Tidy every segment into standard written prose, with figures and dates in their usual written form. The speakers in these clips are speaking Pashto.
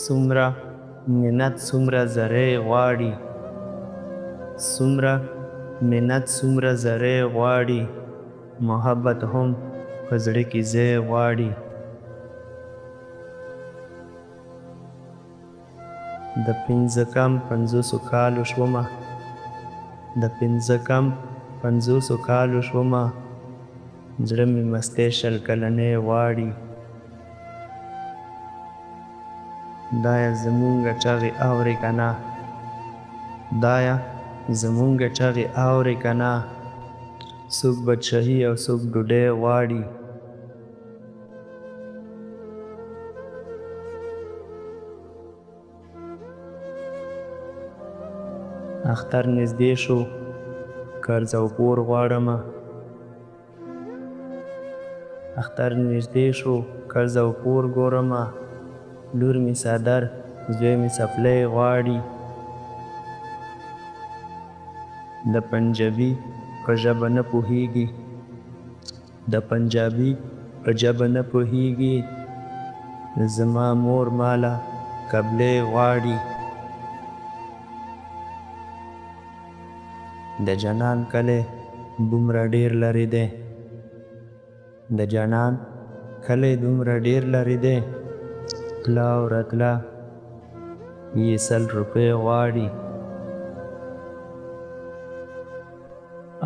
څومره منت څومره زری غواړي، څومره منت څومره زری غواړي، محبت هم په زړه کې ځای غواړي. د پنځه کم پنځوسو کالو شومه، د پنځه کم پنځوسو کالو شومه، زړه مې مستۍ شل کلنۍ غواړي. دایه زمونږه چغې اورې که نه، دایه زمونږه چغې اورې که نه، څوک بادشاهي او څوک ډوډۍ غواړي. اختر نږدې شو قرض او پور غواړمه، اختر نږدې شو قرض او پور ګورمه، لور مې څادر زوی مې څپلۍ غواړي. د پنجابي په ژبه نه پوهیږي، د پنجابي په ژبه نه پوهیږي، زما مور ماله قبلۍ غواړي. د جانان کلی دومره ډېر لرې دی، د جانان کلی دومره ډېر لرې دی، تله او راتله یې 100 روپۍ غواړي.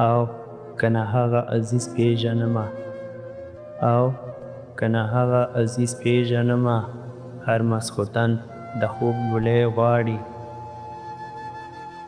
او که نه هغه عزیز پیژنمه، او که نه هغه عزیز پیژنمه، هر ماخوستن د خوب ګولۍ غواړي.